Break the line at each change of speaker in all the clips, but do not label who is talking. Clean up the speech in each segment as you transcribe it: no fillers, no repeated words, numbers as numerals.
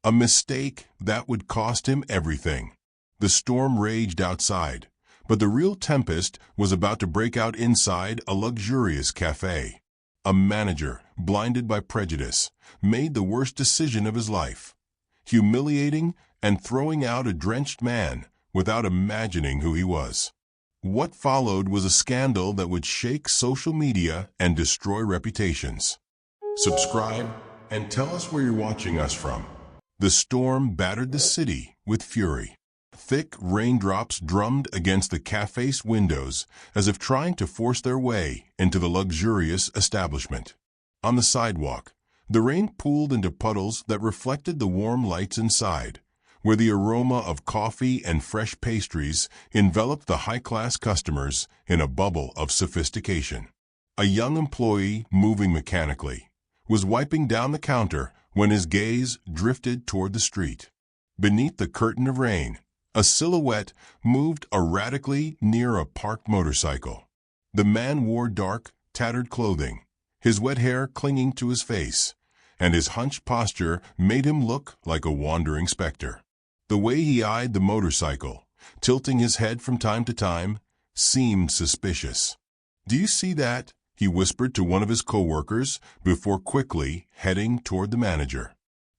A mistake that would cost him everything. The storm raged outside, but the real tempest was about to break out inside a luxurious café. A manager, blinded by prejudice, made the worst decision of his life, humiliating and throwing out a drenched man without imagining who he was. What followed was a scandal that would shake social media and destroy reputations. Subscribe and tell us where you're watching us from. The storm battered the city with fury. Thick raindrops drummed against the café's windows as if trying to force their way into the luxurious establishment. On the sidewalk, the rain pooled into puddles that reflected the warm lights inside, where the aroma of coffee and fresh pastries enveloped the high-class customers in a bubble of sophistication. A young employee, moving mechanically, was wiping down the counter when his gaze drifted toward the street. Beneath the curtain of rain, a silhouette moved erratically near a parked motorcycle. The man wore dark, tattered clothing, his wet hair clinging to his face, and his hunched posture made him look like a wandering specter. The way he eyed the motorcycle, tilting his head from time to time, seemed suspicious. "Do you see that?" he whispered to one of his co-workers before quickly heading toward the manager.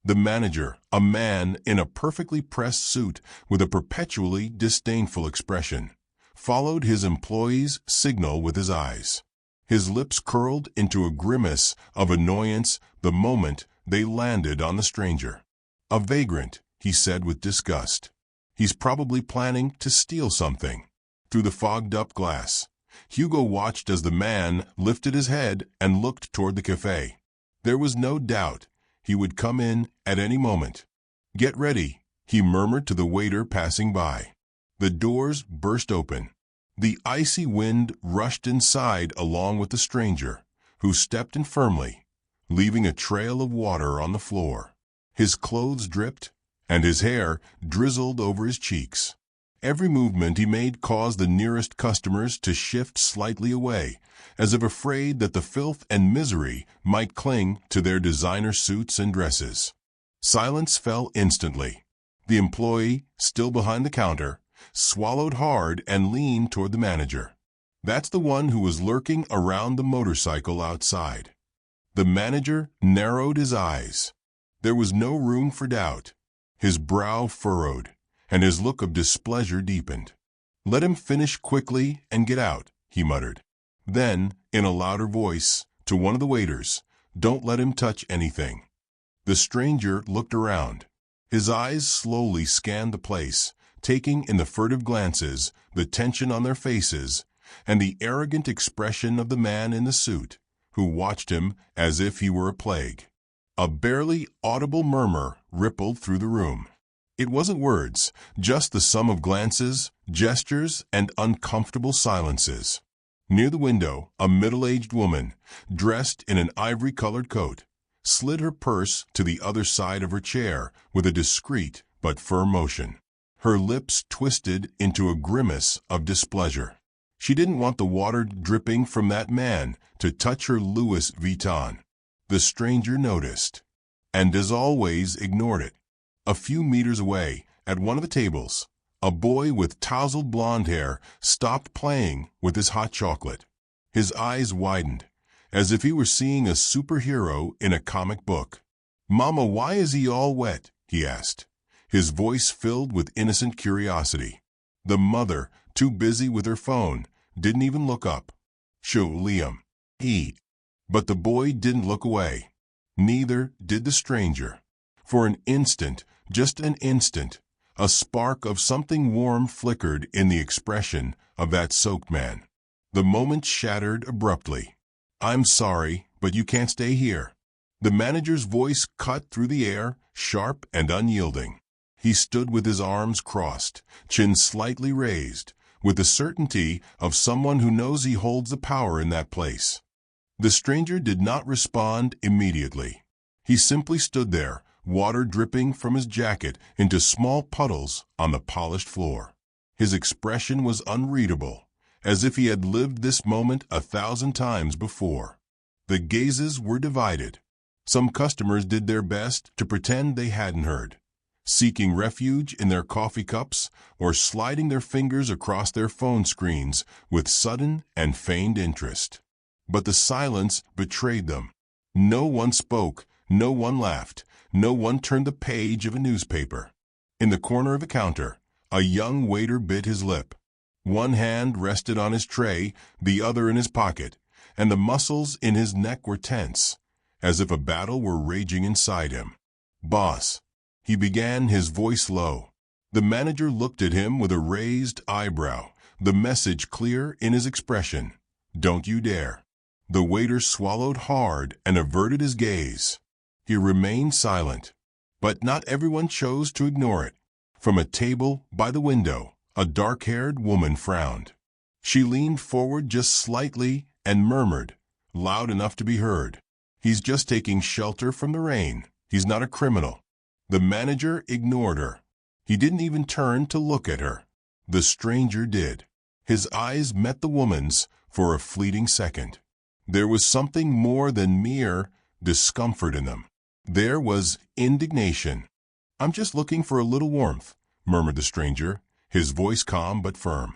The manager, a man in a perfectly pressed suit with a perpetually disdainful expression, followed his employee's signal with his eyes. His lips curled into a grimace of annoyance the moment they landed on the stranger. "A vagrant," he said with disgust. "He's probably planning to steal something." Through the fogged-up glass, Hugo watched as the man lifted his head and looked toward the café. There was no doubt he would come in at any moment. "Get ready," he murmured to the waiter passing by. The doors burst open. The icy wind rushed inside along with the stranger, who stepped in firmly, leaving a trail of water on the floor. His clothes dripped, and his hair drizzled over his cheeks. Every movement he made caused the nearest customers to shift slightly away, as if afraid that the filth and misery might cling to their designer suits and dresses. Silence fell instantly. The employee, still behind the counter, swallowed hard and leaned toward the manager. "That's the one who was lurking around the motorcycle outside." The manager narrowed his eyes. There was no room for doubt. His brow furrowed, and his look of displeasure deepened. "Let him finish quickly and get out," he muttered. Then, in a louder voice, to one of the waiters, "Don't let him touch anything." The stranger looked around. His eyes slowly scanned the place, taking in the furtive glances, the tension on their faces, and the arrogant expression of the man in the suit, who watched him as if he were a plague. A barely audible murmur rippled through the room. It wasn't words, just the sum of glances, gestures, and uncomfortable silences. Near the window, a middle-aged woman, dressed in an ivory-colored coat, slid her purse to the other side of her chair with a discreet but firm motion. Her lips twisted into a grimace of displeasure. She didn't want the water dripping from that man to touch her Louis Vuitton. The stranger noticed, and as always ignored it. A few meters away, at one of the tables, a boy with tousled blonde hair stopped playing with his hot chocolate. His eyes widened, as if he were seeing a superhero in a comic book. "Mama, why is he all wet?" he asked, his voice filled with innocent curiosity. The mother, too busy with her phone, didn't even look up. "Show Liam." But the boy didn't look away. Neither did the stranger. For an instant, just an instant, a spark of something warm flickered in the expression of that soaked man. The moment shattered abruptly. "I'm sorry, but you can't stay here." The manager's voice cut through the air, sharp and unyielding. He stood with his arms crossed, chin slightly raised, with the certainty of someone who knows he holds the power in that place. The stranger did not respond immediately. He simply stood there, water dripping from his jacket into small puddles on the polished floor. His expression was unreadable, as if he had lived this moment 1,000 times before. The gazes were divided. Some customers did their best to pretend they hadn't heard, seeking refuge in their coffee cups or sliding their fingers across their phone screens with sudden and feigned interest. But the silence betrayed them. No one spoke, no one laughed, no one turned the page of a newspaper. In the corner of the counter, a young waiter bit his lip. One hand rested on his tray, the other in his pocket, and the muscles in his neck were tense, as if a battle were raging inside him. "Boss," he began, his voice low. The manager looked at him with a raised eyebrow, the message clear in his expression. "Don't you dare." The waiter swallowed hard and averted his gaze. He remained silent, but not everyone chose to ignore it. From a table by the window, a dark-haired woman frowned. She leaned forward just slightly and murmured, loud enough to be heard, "He's just taking shelter from the rain. He's not a criminal." The manager ignored her. He didn't even turn to look at her. The stranger did. His eyes met the woman's for a fleeting second. There was something more than mere discomfort in them. There was indignation. "I'm just looking for a little warmth," murmured the stranger, his voice calm but firm.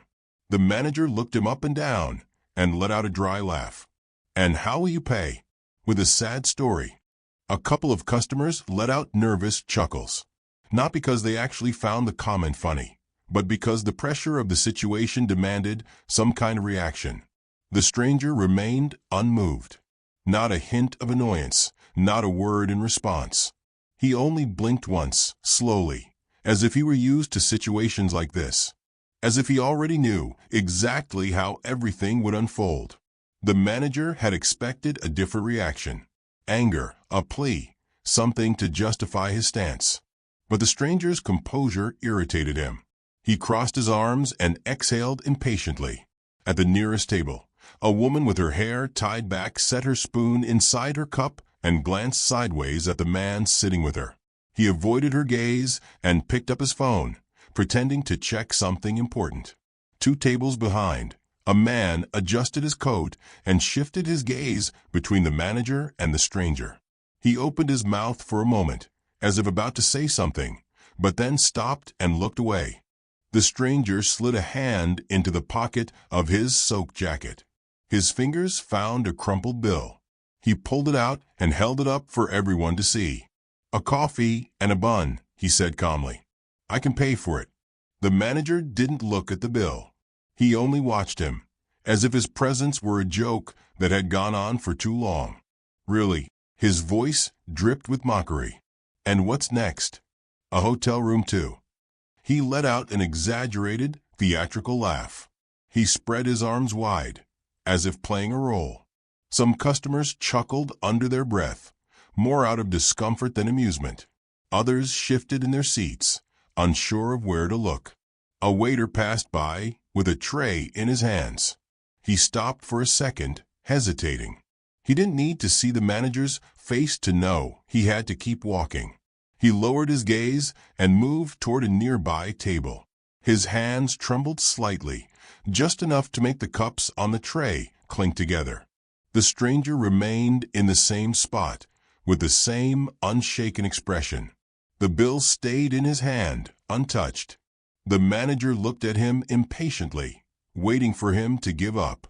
The manager looked him up and down and let out a dry laugh. "And how will you pay?" With a sad story. A couple of customers let out nervous chuckles. Not because they actually found the comment funny, but because the pressure of the situation demanded some kind of reaction. The stranger remained unmoved. Not a hint of annoyance, not a word in response. He only blinked once, slowly, as if he were used to situations like this, as if he already knew exactly how everything would unfold. The manager had expected a different reaction. Anger, a plea, something to justify his stance. But the stranger's composure irritated him. He crossed his arms and exhaled impatiently. At the nearest table, a woman with her hair tied back set her spoon inside her cup and glanced sideways at the man sitting with her. He avoided her gaze and picked up his phone, pretending to check something important. 2 tables behind, a man adjusted his coat and shifted his gaze between the manager and the stranger. He opened his mouth for a moment, as if about to say something, but then stopped and looked away. The stranger slid a hand into the pocket of his soaked jacket. His fingers found a crumpled bill. He pulled it out and held it up for everyone to see. "A coffee and a bun," he said calmly. "I can pay for it." The manager didn't look at the bill. He only watched him, as if his presence were a joke that had gone on for too long. "Really?" His voice dripped with mockery. "And what's next?" "A hotel room too." He let out an exaggerated, theatrical laugh. He spread his arms wide, as if playing a role. Some customers chuckled under their breath, more out of discomfort than amusement. Others shifted in their seats, unsure of where to look. A waiter passed by with a tray in his hands. He stopped for a second, hesitating. He didn't need to see the manager's face to know he had to keep walking. He lowered his gaze and moved toward a nearby table. His hands trembled slightly, just enough to make the cups on the tray clink together. The stranger remained in the same spot, with the same unshaken expression. The bill stayed in his hand, untouched. The manager looked at him impatiently, waiting for him to give up.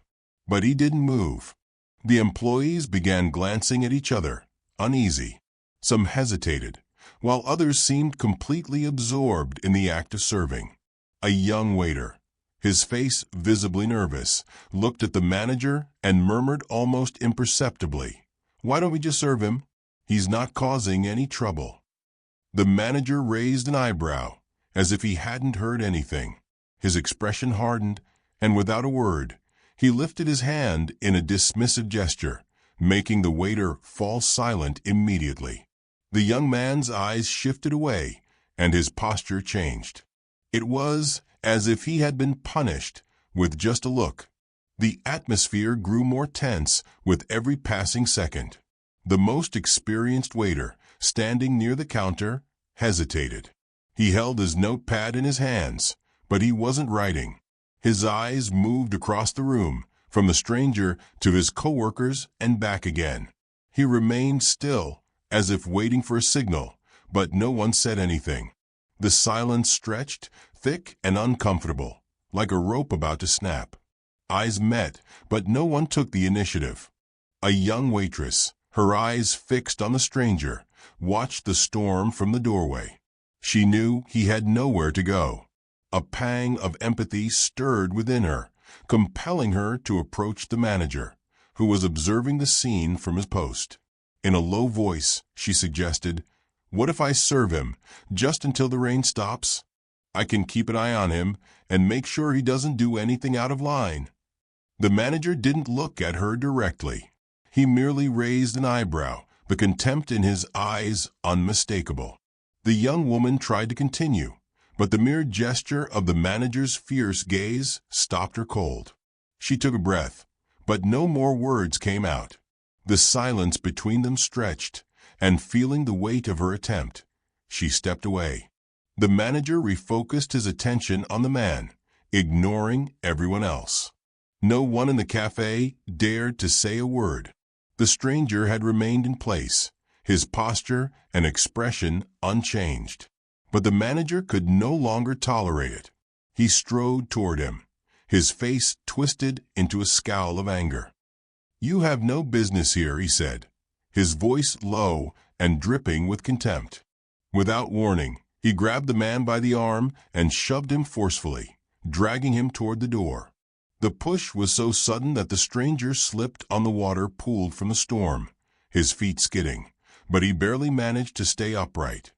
But he didn't move. The employees began glancing at each other, uneasy. Some hesitated, while others seemed completely absorbed in the act of serving. A young waiter, his face visibly nervous, looked at the manager and murmured almost imperceptibly, "Why don't we just serve him? He's not causing any trouble." The manager raised an eyebrow, as if he hadn't heard anything. His expression hardened, and without a word, he lifted his hand in a dismissive gesture, making the waiter fall silent immediately. The young man's eyes shifted away, and his posture changed. It was as if he had been punished with just a look. The atmosphere grew more tense with every passing second. The most experienced waiter, standing near the counter, hesitated. He held his notepad in his hands, but he wasn't writing. His eyes moved across the room, from the stranger to his coworkers and back again. He remained still, as if waiting for a signal, but no one said anything. The silence stretched, thick and uncomfortable, like a rope about to snap. Eyes met, but no one took the initiative. A young waitress, her eyes fixed on the stranger, watched the storm from the doorway. She knew he had nowhere to go. A pang of empathy stirred within her, compelling her to approach the manager, who was observing the scene from his post. In a low voice, she suggested, "What if I serve him, just until the rain stops? I can keep an eye on him and make sure he doesn't do anything out of line." The manager didn't look at her directly. He merely raised an eyebrow, the contempt in his eyes unmistakable. The young woman tried to continue, but the mere gesture of the manager's fierce gaze stopped her cold. She took a breath, but no more words came out. The silence between them stretched, and feeling the weight of her attempt, she stepped away. The manager refocused his attention on the man, ignoring everyone else. No one in the cafe dared to say a word. The stranger had remained in place, his posture and expression unchanged. But the manager could no longer tolerate it. He strode toward him, his face twisted into a scowl of anger. "You have no business here," he said, his voice low and dripping with contempt. Without warning, he grabbed the man by the arm and shoved him forcefully, dragging him toward the door. The push was so sudden that the stranger slipped on the water pooled from the storm, his feet skidding, but he barely managed to stay upright.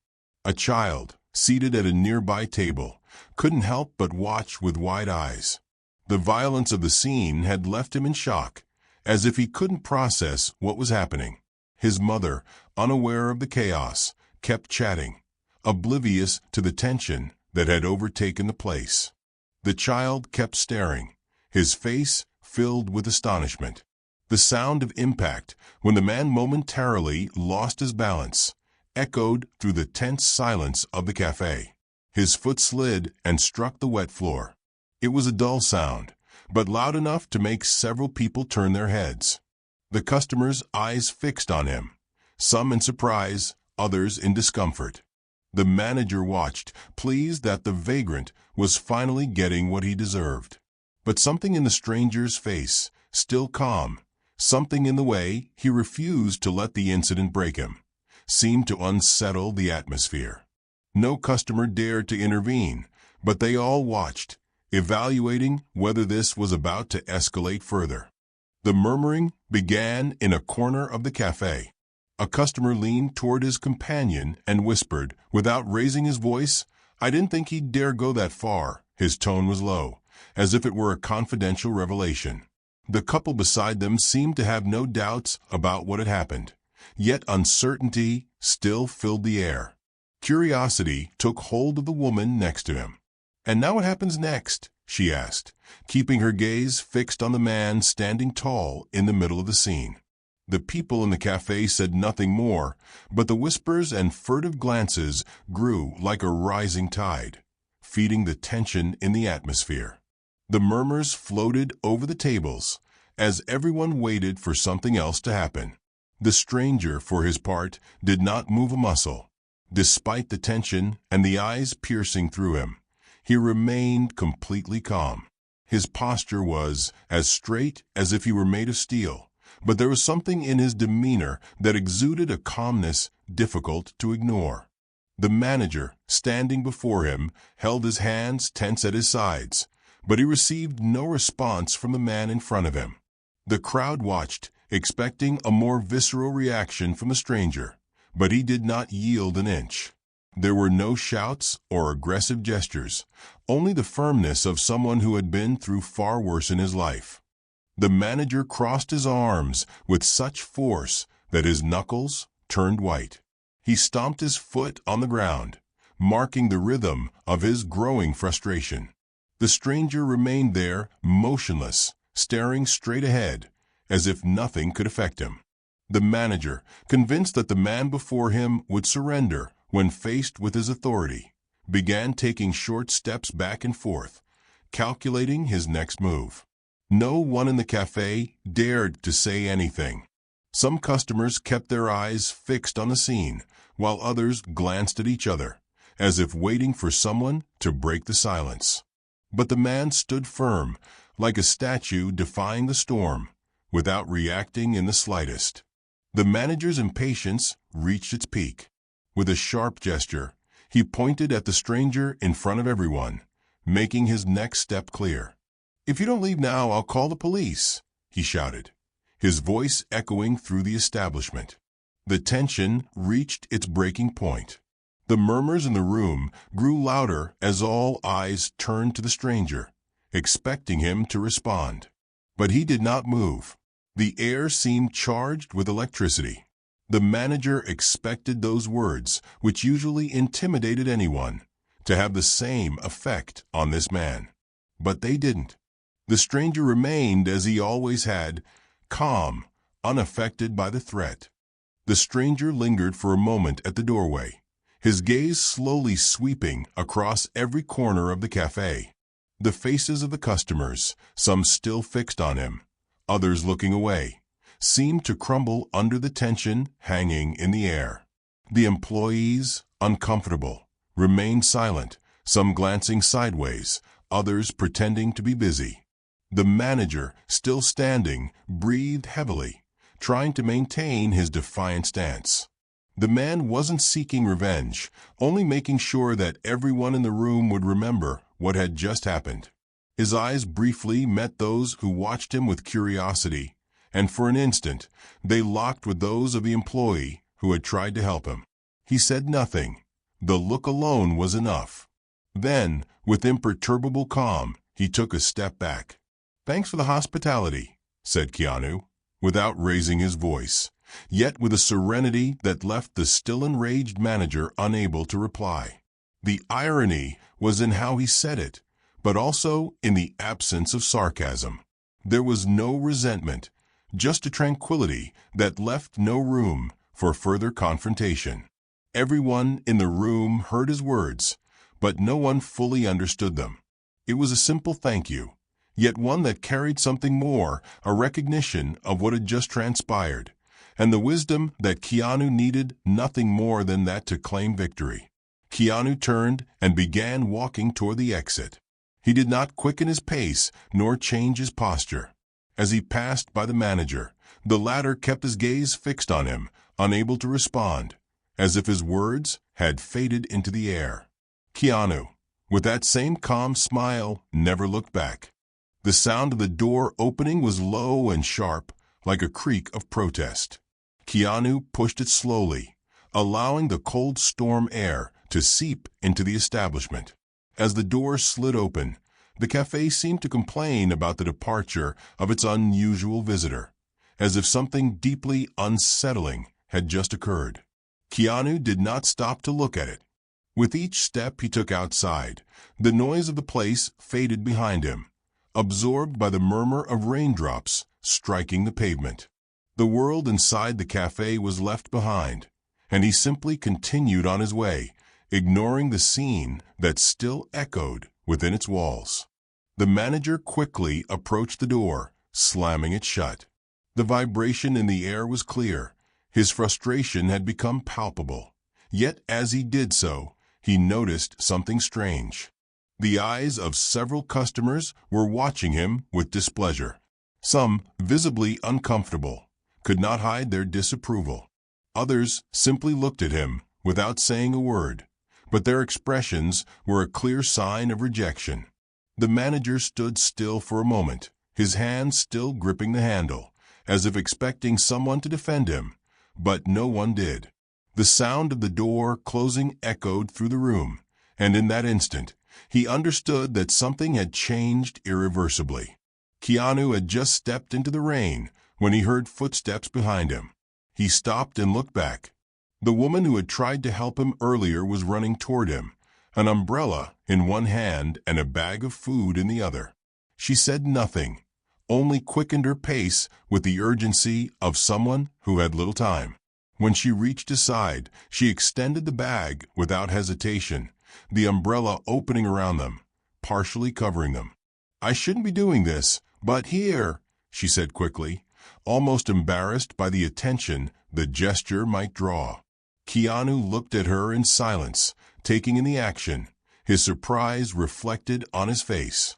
A child, seated at a nearby table, couldn't help but watch with wide eyes. The violence of the scene had left him in shock, as if he couldn't process what was happening. His mother, unaware of the chaos, kept chatting, oblivious to the tension that had overtaken the place. The child kept staring, his face filled with astonishment. The sound of impact, when the man momentarily lost his balance, echoed through the tense silence of the cafe. His foot slid and struck the wet floor. It was a dull sound, but loud enough to make several people turn their heads. The customers' eyes fixed on him, some in surprise, others in discomfort. The manager watched, pleased that the vagrant was finally getting what he deserved. But something in the stranger's face, still calm, something in the way he refused to let the incident break him, seemed to unsettle the atmosphere. No customer dared to intervene, but they all watched, evaluating whether this was about to escalate further. The murmuring began in a corner of the cafe. A customer leaned toward his companion and whispered, without raising his voice, "I didn't think he'd dare go that far." His tone was low, as if it were a confidential revelation. The couple beside them seemed to have no doubts about what had happened, yet uncertainty still filled the air. Curiosity took hold of the woman next to him. "And now what happens next?" she asked, keeping her gaze fixed on the man standing tall in the middle of the scene. The people in the cafe said nothing more, but the whispers and furtive glances grew like a rising tide, feeding the tension in the atmosphere. The murmurs floated over the tables, as everyone waited for something else to happen. The stranger, for his part, did not move a muscle. Despite the tension and the eyes piercing through him, he remained completely calm. His posture was as straight as if he were made of steel, but there was something in his demeanor that exuded a calmness difficult to ignore. The manager, standing before him, held his hands tense at his sides, but he received no response from the man in front of him. The crowd watched, expecting a more visceral reaction from the stranger, but he did not yield an inch. There were no shouts or aggressive gestures, only the firmness of someone who had been through far worse in his life. The manager crossed his arms with such force that his knuckles turned white. He stomped his foot on the ground, marking the rhythm of his growing frustration. The stranger remained there, motionless, staring straight ahead, as if nothing could affect him. The manager, convinced that the man before him would surrender when faced with his authority, began taking short steps back and forth, calculating his next move. No one in the cafe dared to say anything. Some customers kept their eyes fixed on the scene, while others glanced at each other, as if waiting for someone to break the silence. But the man stood firm, like a statue defying the storm, without reacting in the slightest. The manager's impatience reached its peak. With a sharp gesture, he pointed at the stranger in front of everyone, making his next step clear. "If you don't leave now, I'll call the police," he shouted, his voice echoing through the establishment. The tension reached its breaking point. The murmurs in the room grew louder as all eyes turned to the stranger, expecting him to respond. But he did not move. The air seemed charged with electricity. The manager expected those words, which usually intimidated anyone, to have the same effect on this man. But they didn't. The stranger remained as he always had, calm, unaffected by the threat. The stranger lingered for a moment at the doorway, his gaze slowly sweeping across every corner of the café. The faces of the customers, some still fixed on him, others looking away, seemed to crumble under the tension hanging in the air. The employees, uncomfortable, remained silent, some glancing sideways, others pretending to be busy. The manager, still standing, breathed heavily, trying to maintain his defiant stance. The man wasn't seeking revenge, only making sure that everyone in the room would remember what had just happened. His eyes briefly met those who watched him with curiosity, and for an instant, they locked with those of the employee who had tried to help him. He said nothing. The look alone was enough. Then, with imperturbable calm, he took a step back. "Thanks for the hospitality," said Keanu, without raising his voice, yet with a serenity that left the still enraged manager unable to reply. The irony was in how he said it, but also in the absence of sarcasm. There was no resentment, just a tranquility that left no room for further confrontation. Everyone in the room heard his words, but no one fully understood them. It was a simple thank you, yet one that carried something more, a recognition of what had just transpired, and the wisdom that Keanu needed nothing more than that to claim victory. Keanu turned and began walking toward the exit. He did not quicken his pace nor change his posture. As he passed by the manager, the latter kept his gaze fixed on him, unable to respond, as if his words had faded into the air. Keanu, with that same calm smile, never looked back. The sound of the door opening was low and sharp, like a creak of protest. Keanu pushed it slowly, allowing the cold storm air to seep into the establishment. As the door slid open, the café seemed to complain about the departure of its unusual visitor, as if something deeply unsettling had just occurred. Keanu did not stop to look at it. With each step he took outside, the noise of the place faded behind him, absorbed by the murmur of raindrops striking the pavement. The world inside the café was left behind, and he simply continued on his way, ignoring the scene that still echoed within its walls. The manager quickly approached the door, slamming it shut. The vibration in the air was clear. His frustration had become palpable. Yet as he did so, he noticed something strange. The eyes of several customers were watching him with displeasure. Some, visibly uncomfortable, could not hide their disapproval. Others simply looked at him without saying a word, but their expressions were a clear sign of rejection. The manager stood still for a moment, his hand still gripping the handle, as if expecting someone to defend him, but no one did. The sound of the door closing echoed through the room, and in that instant, he understood that something had changed irreversibly. Keanu had just stepped into the rain when he heard footsteps behind him. He stopped and looked back. The woman who had tried to help him earlier was running toward him, an umbrella in one hand and a bag of food in the other. She said nothing, only quickened her pace with the urgency of someone who had little time. When she reached his side, she extended the bag without hesitation, the umbrella opening around them, partially covering them. "I shouldn't be doing this, but here," she said quickly, almost embarrassed by the attention the gesture might draw. Keanu looked at her in silence, taking in the action, his surprise reflected on his face.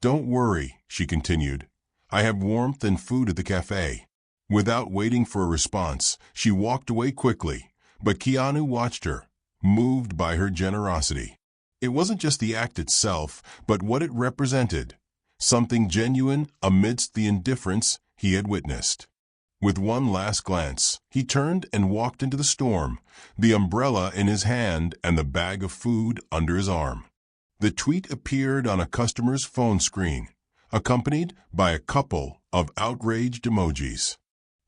"Don't worry," she continued. "I have warmth and food at the café." Without waiting for a response, she walked away quickly, but Keanu watched her, moved by her generosity. It wasn't just the act itself, but what it represented, something genuine amidst the indifference he had witnessed. With one last glance, he turned and walked into the storm, the umbrella in his hand and the bag of food under his arm. The tweet appeared on a customer's phone screen, accompanied by a couple of outraged emojis.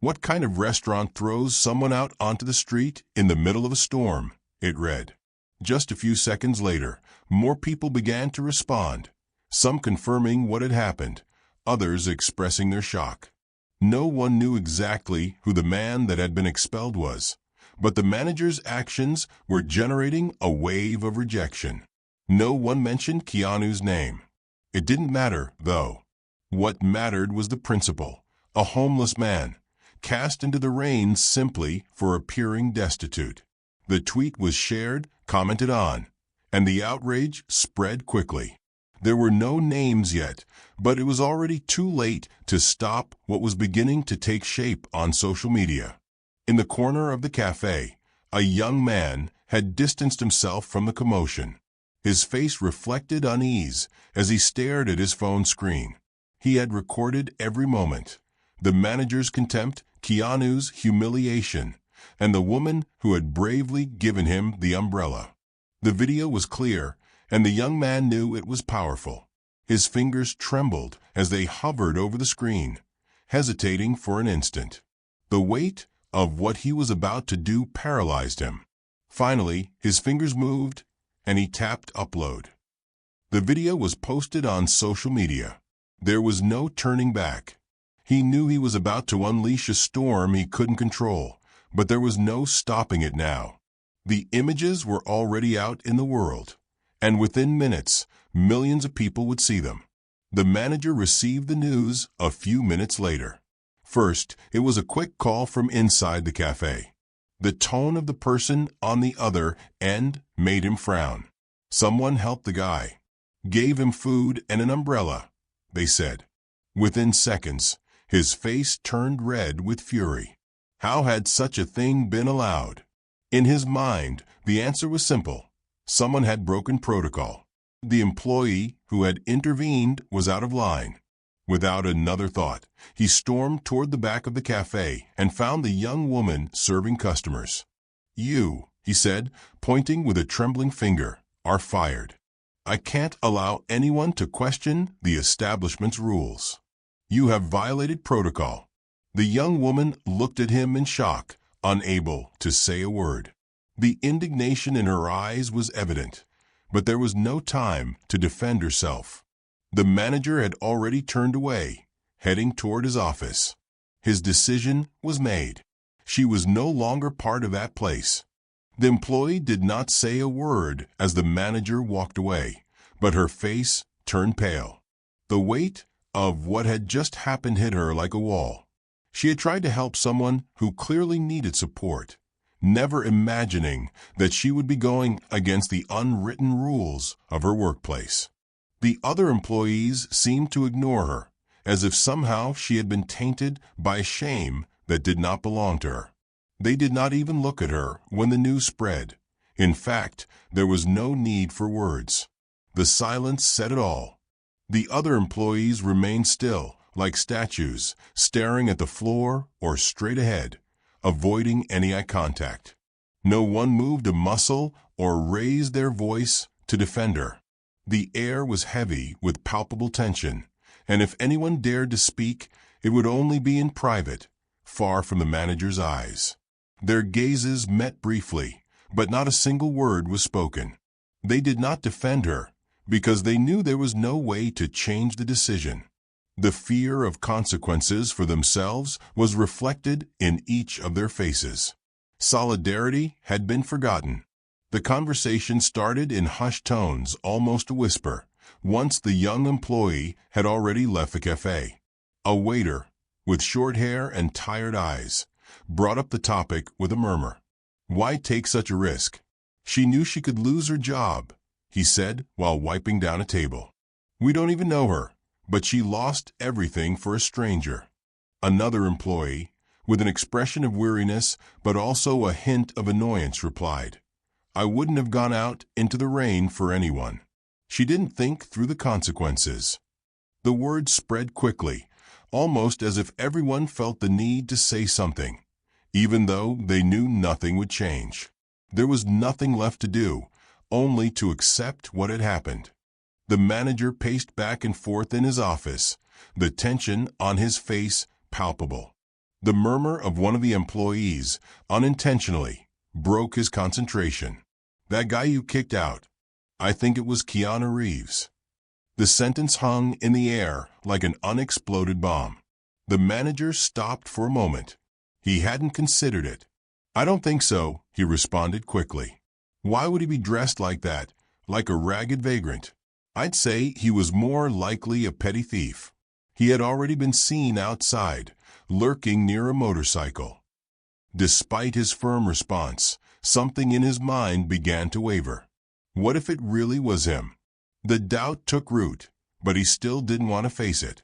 "What kind of restaurant throws someone out onto the street in the middle of a storm?" it read. Just a few seconds later, more people began to respond, some confirming what had happened, others expressing their shock. No one knew exactly who the man that had been expelled was, but the manager's actions were generating a wave of rejection. No one mentioned Keanu's name. It didn't matter, though. What mattered was the principle, a homeless man, cast into the rain simply for appearing destitute. The tweet was shared, commented on, and the outrage spread quickly. There were no names yet, but it was already too late to stop what was beginning to take shape on social media. In the corner of the cafe, a young man had distanced himself from the commotion. His face reflected unease as he stared at his phone screen. He had recorded every moment: the manager's contempt, Keanu's humiliation, and the woman who had bravely given him the umbrella. The video was clear, and the young man knew it was powerful. His fingers trembled as they hovered over the screen, hesitating for an instant. The weight of what he was about to do paralyzed him. Finally, his fingers moved, and he tapped upload. The video was posted on social media. There was no turning back. He knew he was about to unleash a storm he couldn't control, but there was no stopping it now. The images were already out in the world, and within minutes, millions of people would see them. The manager received the news a few minutes later. First, it was a quick call from inside the cafe. The tone of the person on the other end made him frown. Someone helped the guy, gave him food and an umbrella, they said. Within seconds, his face turned red with fury. How had such a thing been allowed? In his mind, the answer was simple. Someone had broken protocol. The employee who had intervened was out of line. Without another thought, he stormed toward the back of the cafe and found the young woman serving customers. "You," he said, pointing with a trembling finger, "are fired. I can't allow anyone to question the establishment's rules. You have violated protocol." The young woman looked at him in shock, unable to say a word. The indignation in her eyes was evident, but there was no time to defend herself. The manager had already turned away, heading toward his office. His decision was made. She was no longer part of that place. The employee did not say a word as the manager walked away, but her face turned pale. The weight of what had just happened hit her like a wall. She had tried to help someone who clearly needed support, never imagining that she would be going against the unwritten rules of her workplace. The other employees seemed to ignore her, as if somehow she had been tainted by shame that did not belong to her. They did not even look at her when the news spread. In fact, there was no need for words. The silence said it all. The other employees remained still, like statues, staring at the floor or straight ahead, avoiding any eye contact. No one moved a muscle or raised their voice to defend her. The air was heavy with palpable tension, and if anyone dared to speak, it would only be in private, far from the manager's eyes. Their gazes met briefly, but not a single word was spoken. They did not defend her, because they knew there was no way to change the decision. The fear of consequences for themselves was reflected in each of their faces. Solidarity had been forgotten. The conversation started in hushed tones, almost a whisper, once the young employee had already left the cafe. A waiter, with short hair and tired eyes, brought up the topic with a murmur. Why take such a risk? She knew she could lose her job, he said while wiping down a table. We don't even know her, but she lost everything for a stranger. Another employee, with an expression of weariness but also a hint of annoyance, replied, I wouldn't have gone out into the rain for anyone. She didn't think through the consequences. The word spread quickly, almost as if everyone felt the need to say something, even though they knew nothing would change. There was nothing left to do, only to accept what had happened. The manager paced back and forth in his office, the tension on his face palpable. The murmur of one of the employees, unintentionally, broke his concentration. That guy you kicked out. I think it was Keanu Reeves. The sentence hung in the air like an unexploded bomb. The manager stopped for a moment. He hadn't considered it. I don't think so, he responded quickly. Why would he be dressed like that, like a ragged vagrant? I'd say he was more likely a petty thief. He had already been seen outside, lurking near a motorcycle. Despite his firm response, something in his mind began to waver. What if it really was him? The doubt took root, but he still didn't want to face it.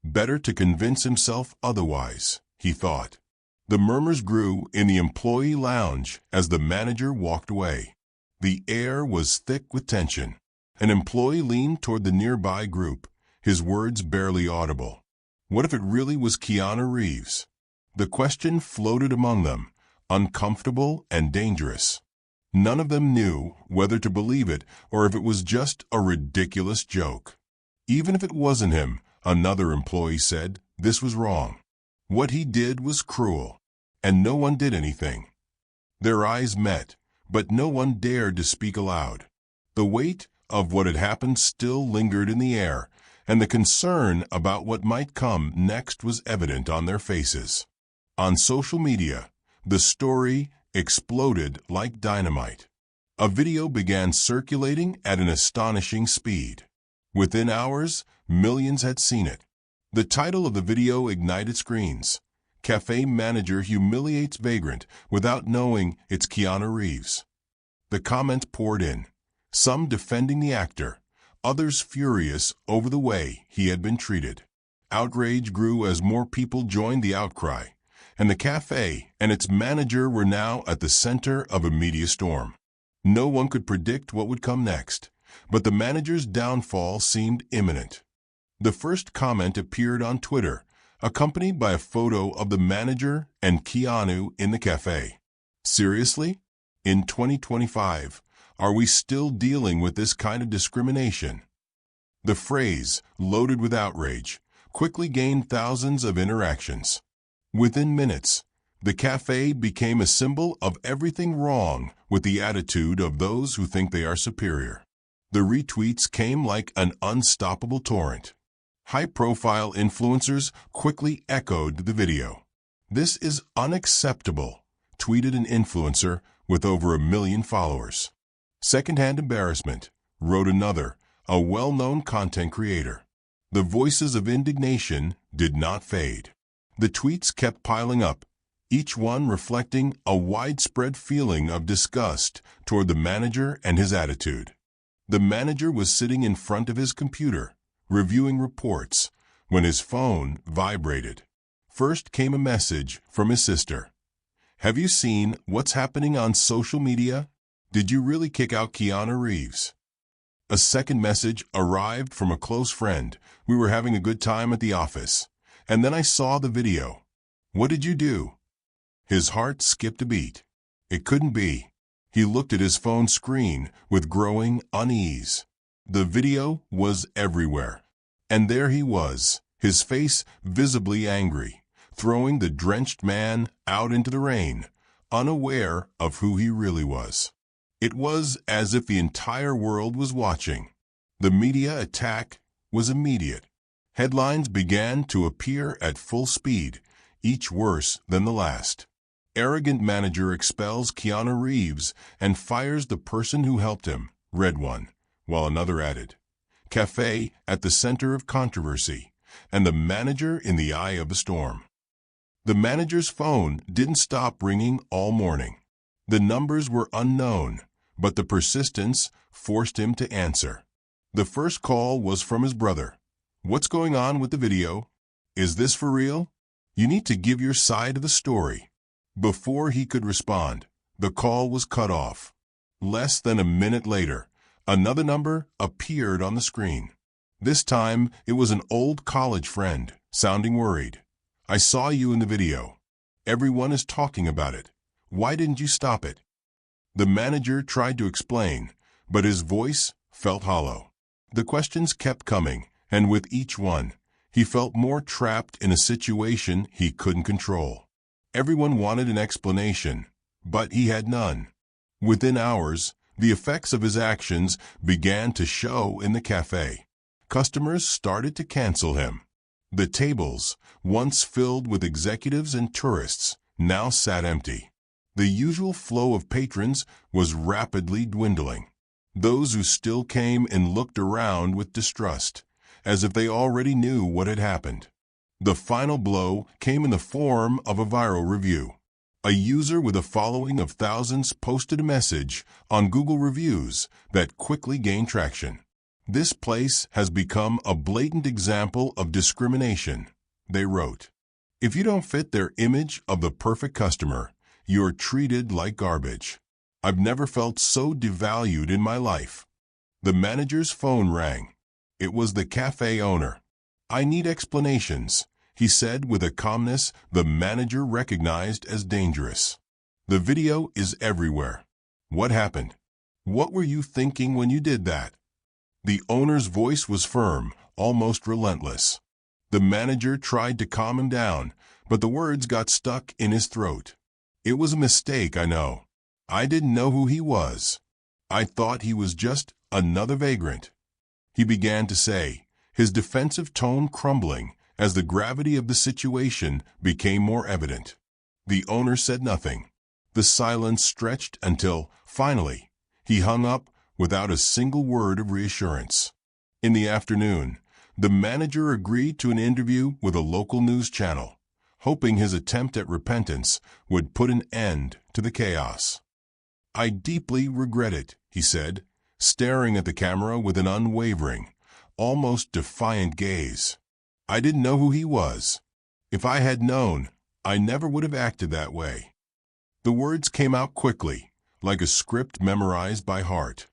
Better to convince himself otherwise, he thought. The murmurs grew in the employee lounge as the manager walked away. The air was thick with tension. An employee leaned toward the nearby group, his words barely audible. What if it really was Keanu Reeves? The question floated among them, uncomfortable and dangerous. None of them knew whether to believe it or if it was just a ridiculous joke. Even if it wasn't him, another employee said, this was wrong. What he did was cruel, and no one did anything. Their eyes met, but no one dared to speak aloud. The weight of what had happened still lingered in the air, and the concern about what might come next was evident on their faces. On social media, the story exploded like dynamite. A video began circulating at an astonishing speed. Within hours, millions had seen it. The title of the video ignited screens. Café manager humiliates vagrant without knowing it's Keanu Reeves. The comments poured in, some defending the actor, others furious over the way he had been treated. Outrage grew as more people joined the outcry, and the café and its manager were now at the center of a media storm. No one could predict what would come next, but the manager's downfall seemed imminent. The first comment appeared on Twitter, accompanied by a photo of the manager and Keanu in the café. Seriously? In 2025, are we still dealing with this kind of discrimination? The phrase, loaded with outrage, quickly gained thousands of interactions. Within minutes, the café became a symbol of everything wrong with the attitude of those who think they are superior. The retweets came like an unstoppable torrent. High-profile influencers quickly echoed the video. This is unacceptable, tweeted an influencer with over 1 million followers. Secondhand embarrassment, wrote another, a well-known content creator. The voices of indignation did not fade. The tweets kept piling up, each one reflecting a widespread feeling of disgust toward the manager and his attitude. The manager was sitting in front of his computer, reviewing reports, when his phone vibrated. First came a message from his sister. Have you seen what's happening on social media? Did you really kick out Keanu Reeves? A second message arrived from a close friend. We were having a good time at the office. And then I saw the video. What did you do? His heart skipped a beat. It couldn't be. He looked at his phone screen with growing unease. The video was everywhere. And there he was, his face visibly angry, throwing the drenched man out into the rain, unaware of who he really was. It was as if the entire world was watching. The media attack was immediate. Headlines began to appear at full speed, each worse than the last. Arrogant manager expels Keanu Reeves and fires the person who helped him, read one, while another added, Café at the center of controversy, and the manager in the eye of a storm. The manager's phone didn't stop ringing all morning. The numbers were unknown, but the persistence forced him to answer. The first call was from his brother. "What's going on with the video? Is this for real? You need to give your side of the story." Before he could respond, the call was cut off. Less than a minute later, another number appeared on the screen. This time, it was an old college friend, sounding worried. "I saw you in the video. Everyone is talking about it. Why didn't you stop it?" The manager tried to explain, but his voice felt hollow. The questions kept coming, and with each one, he felt more trapped in a situation he couldn't control. Everyone wanted an explanation, but he had none. Within hours, the effects of his actions began to show in the café. Customers started to cancel him. The tables, once filled with executives and tourists, now sat empty. The usual flow of patrons was rapidly dwindling. Those who still came and looked around with distrust, as if they already knew what had happened. The final blow came in the form of a viral review. A user with a following of thousands posted a message on Google Reviews that quickly gained traction. "This place has become a blatant example of discrimination," they wrote. "If you don't fit their image of the perfect customer, you're treated like garbage. I've never felt so devalued in my life." The manager's phone rang. It was the cafe owner. "I need explanations," he said with a calmness the manager recognized as dangerous. "The video is everywhere. What happened? What were you thinking when you did that?" The owner's voice was firm, almost relentless. The manager tried to calm him down, but the words got stuck in his throat. "It was a mistake, I know. I didn't know who he was. I thought he was just another vagrant," he began to say, his defensive tone crumbling as the gravity of the situation became more evident. The owner said nothing. The silence stretched until, finally, he hung up without a single word of reassurance. In the afternoon, the manager agreed to an interview with a local news channel, hoping his attempt at repentance would put an end to the chaos. "I deeply regret it," he said, staring at the camera with an unwavering, almost defiant gaze. "I didn't know who he was. If I had known, I never would have acted that way." The words came out quickly, like a script memorized by heart.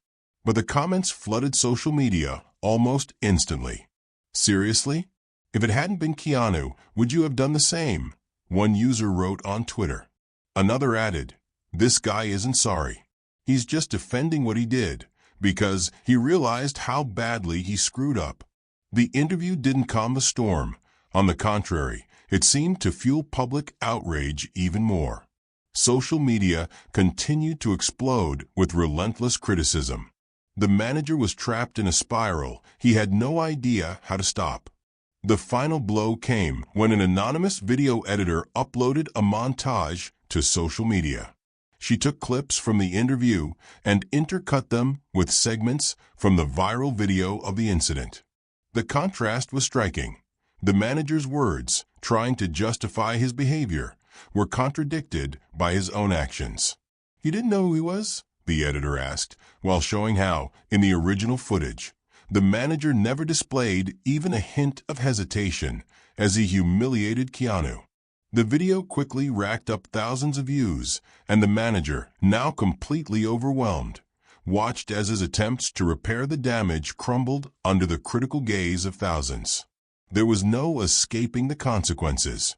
But the comments flooded social media almost instantly. "Seriously? If it hadn't been Keanu, would you have done the same?" one user wrote on Twitter. Another added, "This guy isn't sorry. He's just defending what he did, because he realized how badly he screwed up." The interview didn't calm the storm. On the contrary, it seemed to fuel public outrage even more. Social media continued to explode with relentless criticism. The manager was trapped in a spiral he had no idea how to stop. The final blow came when an anonymous video editor uploaded a montage to social media. She took clips from the interview and intercut them with segments from the viral video of the incident. The contrast was striking. The manager's words, trying to justify his behavior, were contradicted by his own actions. "You didn't know who he was?" the editor asked, while showing how, in the original footage, the manager never displayed even a hint of hesitation as he humiliated Keanu. The video quickly racked up thousands of views, and the manager, now completely overwhelmed, watched as his attempts to repair the damage crumbled under the critical gaze of thousands. There was no escaping the consequences.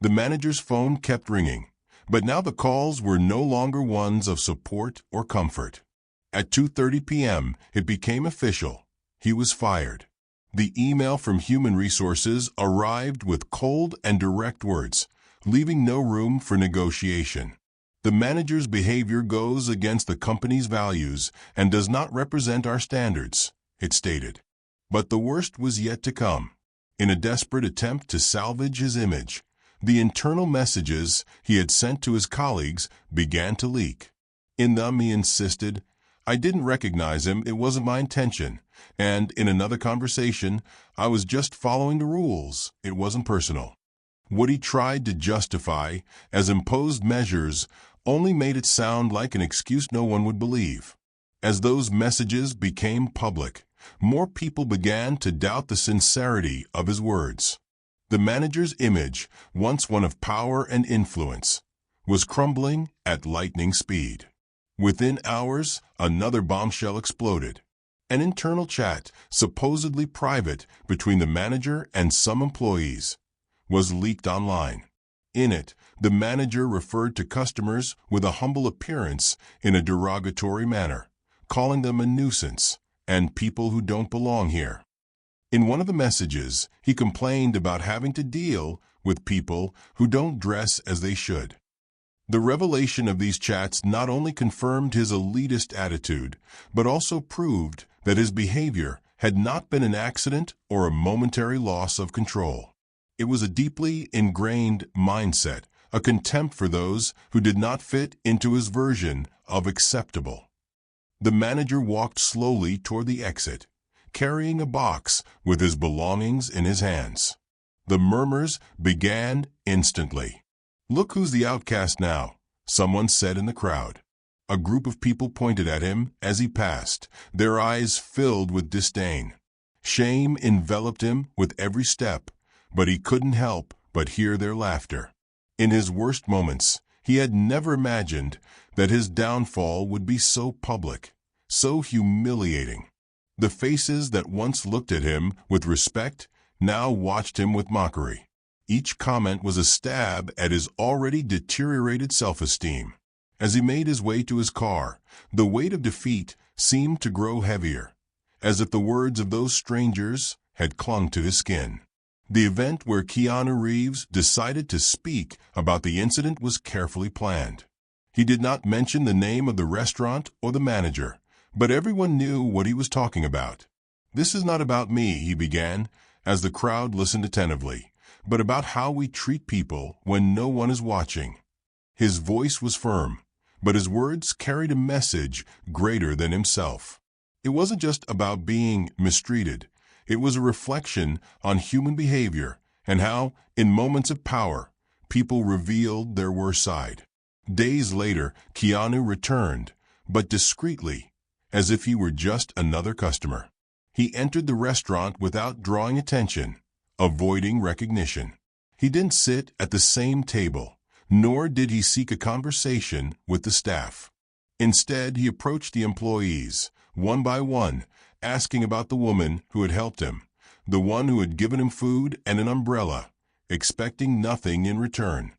The manager's phone kept ringing, but now the calls were no longer ones of support or comfort. At 2:30 p.m., it became official. He was fired. The email from Human Resources arrived with cold and direct words, leaving no room for negotiation. "The manager's behavior goes against the company's values and does not represent our standards," it stated. But the worst was yet to come. In a desperate attempt to salvage his image, the internal messages he had sent to his colleagues began to leak. In them, he insisted, "I didn't recognize him, it wasn't my intention," and in another conversation, "I was just following the rules, it wasn't personal." What he tried to justify as imposed measures only made it sound like an excuse no one would believe. As those messages became public, more people began to doubt the sincerity of his words. The manager's image, once one of power and influence, was crumbling at lightning speed. Within hours, another bombshell exploded. An internal chat, supposedly private between the manager and some employees, was leaked online. In it, the manager referred to customers with a humble appearance in a derogatory manner, calling them a nuisance and people who don't belong here. In one of the messages, he complained about having to deal with people who don't dress as they should. The revelation of these chats not only confirmed his elitist attitude, but also proved that his behavior had not been an accident or a momentary loss of control. It was a deeply ingrained mindset, a contempt for those who did not fit into his version of acceptable. The manager walked slowly toward the exit, carrying a box with his belongings in his hands. The murmurs began instantly. "Look who's the outcast now," someone said in the crowd. A group of people pointed at him as he passed, their eyes filled with disdain. Shame enveloped him with every step, but he couldn't help but hear their laughter. In his worst moments, he had never imagined that his downfall would be so public, so humiliating. The faces that once looked at him with respect now watched him with mockery. Each comment was a stab at his already deteriorated self-esteem. As he made his way to his car, the weight of defeat seemed to grow heavier, as if the words of those strangers had clung to his skin. The event where Keanu Reeves decided to speak about the incident was carefully planned. He did not mention the name of the restaurant or the manager, but everyone knew what he was talking about. "This is not about me," he began, as the crowd listened attentively, "but about how we treat people when no one is watching." His voice was firm, but his words carried a message greater than himself. It wasn't just about being mistreated. It was a reflection on human behavior and how, in moments of power, people revealed their worst side. Days later, Keanu returned, but discreetly, as if he were just another customer. He entered the restaurant without drawing attention, avoiding recognition. He didn't sit at the same table, nor did he seek a conversation with the staff. Instead, he approached the employees, one by one, asking about the woman who had helped him, the one who had given him food and an umbrella, expecting nothing in return.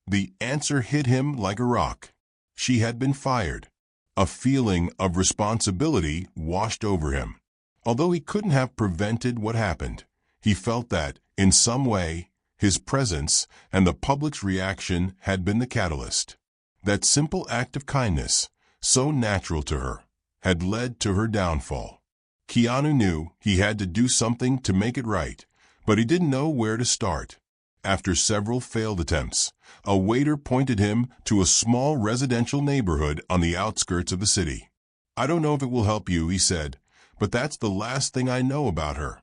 The answer hit him like a rock. She had been fired. A feeling of responsibility washed over him. Although he couldn't have prevented what happened, he felt that, in some way, his presence and the public's reaction had been the catalyst. That simple act of kindness, so natural to her, had led to her downfall. Keanu knew he had to do something to make it right, but he didn't know where to start. After several failed attempts, a waiter pointed him to a small residential neighborhood on the outskirts of the city. "I don't know if it will help you," he said, "but that's the last thing I know about her."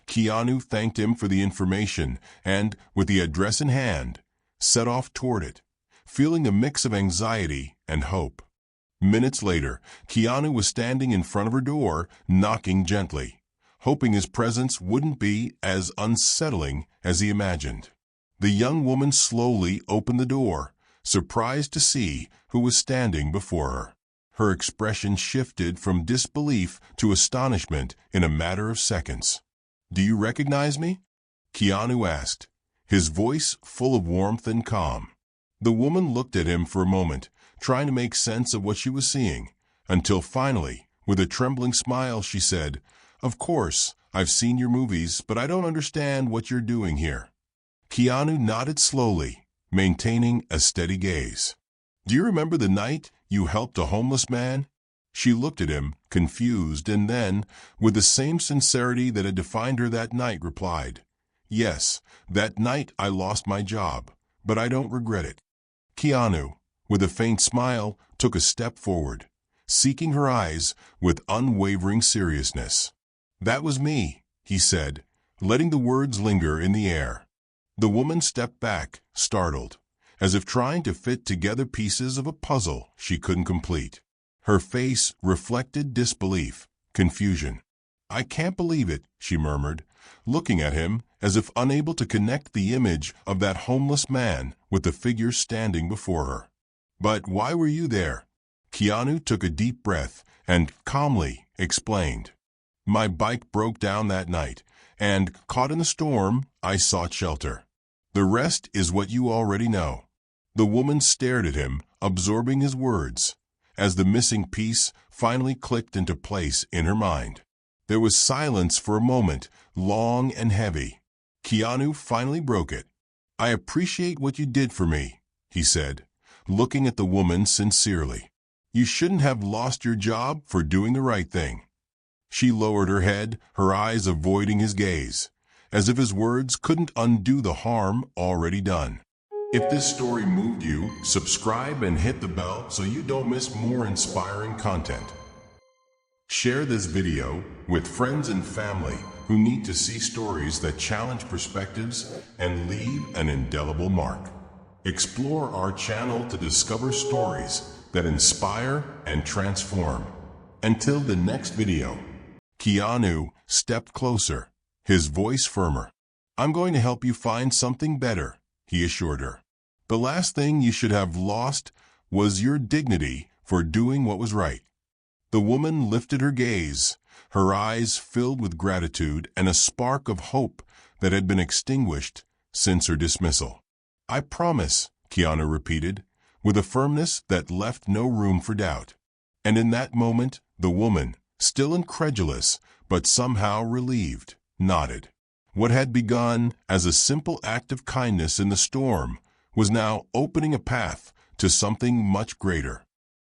Keanu thanked him for the information and, with the address in hand, set off toward it, feeling a mix of anxiety and hope. Minutes later, Keanu was standing in front of her door, knocking gently, hoping his presence wouldn't be as unsettling as he imagined. The young woman slowly opened the door, surprised to see who was standing before her. Her expression shifted from disbelief to astonishment in a matter of seconds. "Do you recognize me?" Keanu asked, his voice full of warmth and calm. The woman looked at him for a moment, trying to make sense of what she was seeing, until finally, with a trembling smile, she said, "Of course, I've seen your movies, but I don't understand what you're doing here." Keanu nodded slowly, maintaining a steady gaze. "Do you remember the night you helped a homeless man?" She looked at him, confused, and then, with the same sincerity that had defined her that night, replied, "Yes, that night I lost my job, but I don't regret it." Keanu, with a faint smile, took a step forward, seeking her eyes with unwavering seriousness. "That was me," he said, letting the words linger in the air. The woman stepped back, startled, as if trying to fit together pieces of a puzzle she couldn't complete. Her face reflected disbelief, confusion. "I can't believe it," she murmured, looking at him as if unable to connect the image of that homeless man with the figure standing before her. "But why were you there?" Keanu took a deep breath and calmly explained. "My bike broke down that night, and, caught in the storm, I sought shelter. The rest is what you already know." The woman stared at him, absorbing his words, as the missing piece finally clicked into place in her mind. There was silence for a moment, long and heavy. Keanu finally broke it. "I appreciate what you did for me," he said, looking at the woman sincerely. "You shouldn't have lost your job for doing the right thing." She lowered her head, her eyes avoiding his gaze, as if his words couldn't undo the harm already done. If this story moved you, subscribe and hit the bell so you don't miss more inspiring content. Share this video with friends and family who need to see stories that challenge perspectives and leave an indelible mark. Explore our channel to discover stories that inspire and transform. Until the next video. Keanu stepped closer, his voice firmer. "I'm going to help you find something better," he assured her. "The last thing you should have lost was your dignity for doing what was right." The woman lifted her gaze, her eyes filled with gratitude and a spark of hope that had been extinguished since her dismissal. "I promise," Keanu repeated, with a firmness that left no room for doubt. And in that moment, the woman, still incredulous but somehow relieved, nodded. What had begun as a simple act of kindness in the storm was now opening a path to something much greater.